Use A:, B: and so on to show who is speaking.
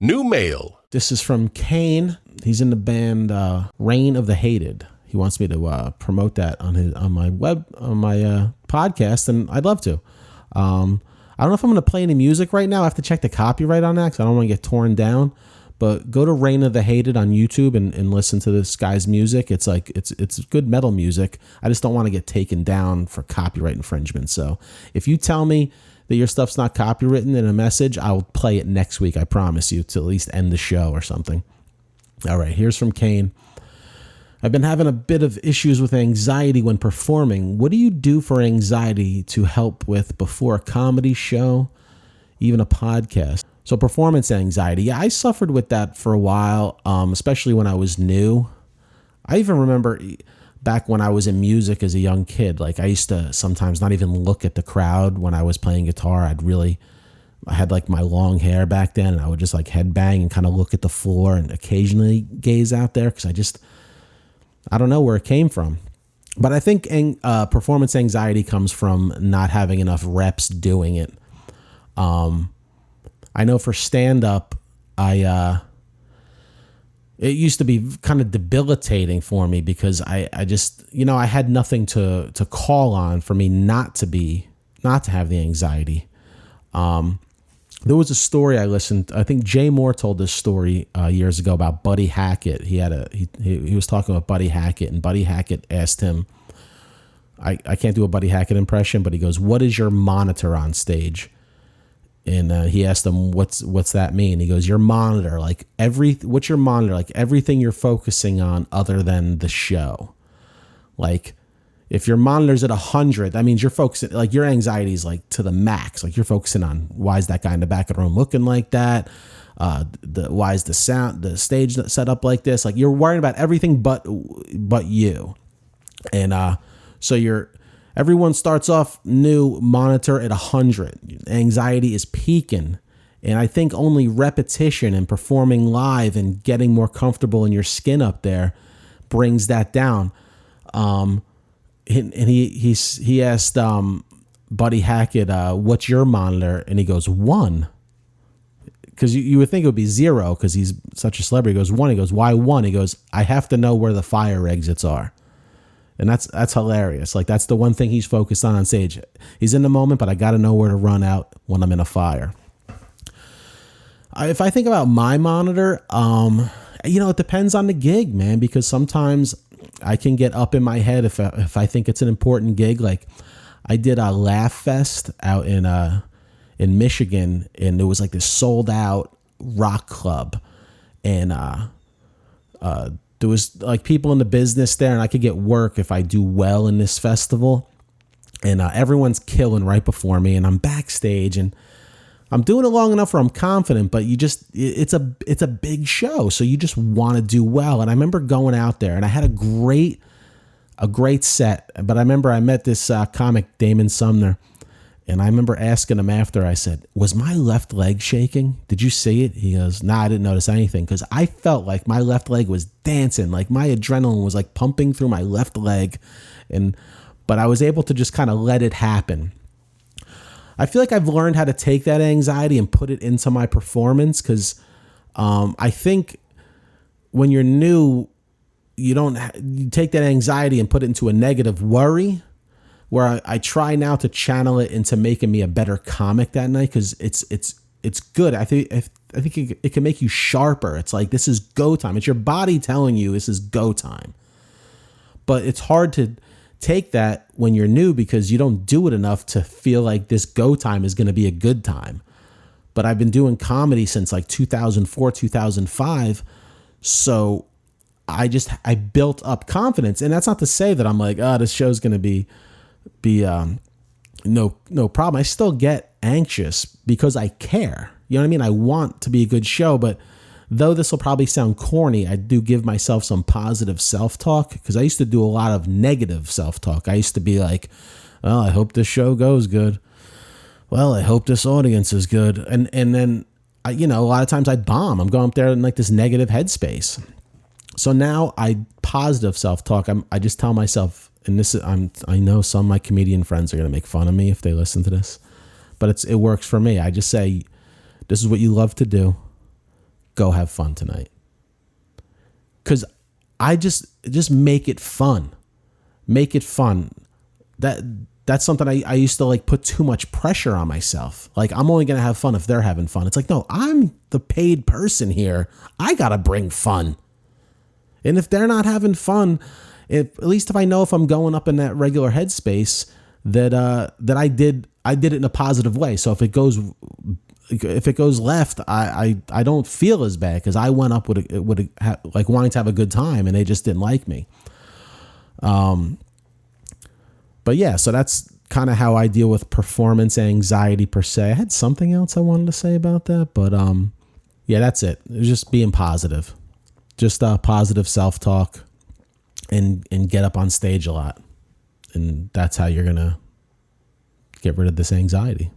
A: New mail.
B: This is from Kane. He's in the band Reign of the Hated. He wants me to promote that on my podcast, and I'd love to. I don't know if I'm going to play any music right now. I have to check the copyright on that because I don't want to get torn down. But go to Reign of the Hated on YouTube and listen to this guy's music. It's good metal music. I just don't want to get taken down for copyright infringement. So if you tell me that your stuff's not copywritten in a message, I'll play it next week. I promise you, to at least end the show or something. All right, here's from Kane. I've been having a bit of issues with anxiety when performing. What do you do for anxiety to help with before a comedy show, even a podcast? So performance anxiety. Yeah, I suffered with that for a while, especially when I was new. I even remember back when I was in music as a young kid, like I used to sometimes not even look at the crowd when I was playing guitar. I had like my long hair back then, and I would just like headbang and kind of look at the floor and occasionally gaze out there because I don't know where it came from. But I think performance anxiety comes from not having enough reps doing it. I know for stand-up, it used to be kind of debilitating for me because I just, I had nothing to call on for me not to have the anxiety. There was a story I listened. I think Jay Moore told this story years ago about Buddy Hackett. He was talking about Buddy Hackett, and Buddy Hackett asked him, I can't do a Buddy Hackett impression, but he goes, "What is your monitor on stage?" And he asked him, "What's that mean?" He goes, "Your monitor, what's your monitor? Like everything you're focusing on other than the show. Like if your monitor's at 100, that means you're focusing, like your anxiety is like to the max. Like you're focusing on why is that guy in the back of the room looking like that? Why is the stage set up like this? Like you're worrying about everything but you. And so everyone starts off new, monitor at 100. Anxiety is peaking. And I think only repetition and performing live and getting more comfortable in your skin up there brings that down. And he asked Buddy Hackett, "What's your monitor?" And he goes, 1. Because you would think it would be 0 because he's such a celebrity. He goes, 1. He goes, "Why 1?" He goes, "I have to know where the fire exits are." And that's hilarious. Like that's the one thing he's focused on stage. He's in the moment, but I got to know where to run out when I'm in a fire. If I think about my monitor, it depends on the gig, man, because sometimes I can get up in my head if I think it's an important gig. Like I did a Laugh Fest out in Michigan, and it was like this sold out rock club, and there was like people in the business there, and I could get work if I do well in this festival. And everyone's killing right before me, and I'm backstage, and I'm doing it long enough where I'm confident, but it's a big show, so you just want to do well. And I remember going out there, and I had a great set. But I remember I met this comic, Damon Sumner, and I remember asking him after. I said, "Was my left leg shaking? Did you see it?" He goes, "Nah, I didn't notice anything," because I felt like my left leg was dancing, like my adrenaline was like pumping through my left leg, but I was able to just kind of let it happen. I feel like I've learned how to take that anxiety and put it into my performance because I think when you're new, you take that anxiety and put it into a negative worry, where I try now to channel it into making me a better comic that night because it's good. I think it can make you sharper. It's like, this is go time. It's your body telling you this is go time. But it's hard to take that when you're new because you don't do it enough to feel like this go time is going to be a good time. But I've been doing comedy since like 2004, 2005. So I built up confidence. And that's not to say that I'm like, this show's going to be no problem. I still get anxious because I care. You know what I mean? I want to be a good show, but though this will probably sound corny, I do give myself some positive self-talk because I used to do a lot of negative self-talk. I used to be like, well, I hope this show goes good. Well, I hope this audience is good. And then, a lot of times I bomb. I'm going up there in like this negative headspace. So now I positive self-talk. I just tell myself, and I know some of my comedian friends are going to make fun of me if they listen to this, but it works for me. I just say, this is what you love to do. go have fun tonight. Because I just make it fun. Make it fun. That's something I used to like put too much pressure on myself. Like, I'm only going to have fun if they're having fun. It's like, no, I'm the paid person here. I got to bring fun. And if they're not having fun, at least if I know if I'm going up in that regular headspace, that I did it in a positive way. So if it goes left, I don't feel as bad because I went up with like wanting to have a good time and they just didn't like me. But yeah, so that's kind of how I deal with performance anxiety per se. I had something else I wanted to say about that, but yeah, that's it. It was just being positive, just positive self-talk, and get up on stage a lot, and that's how you're gonna get rid of this anxiety.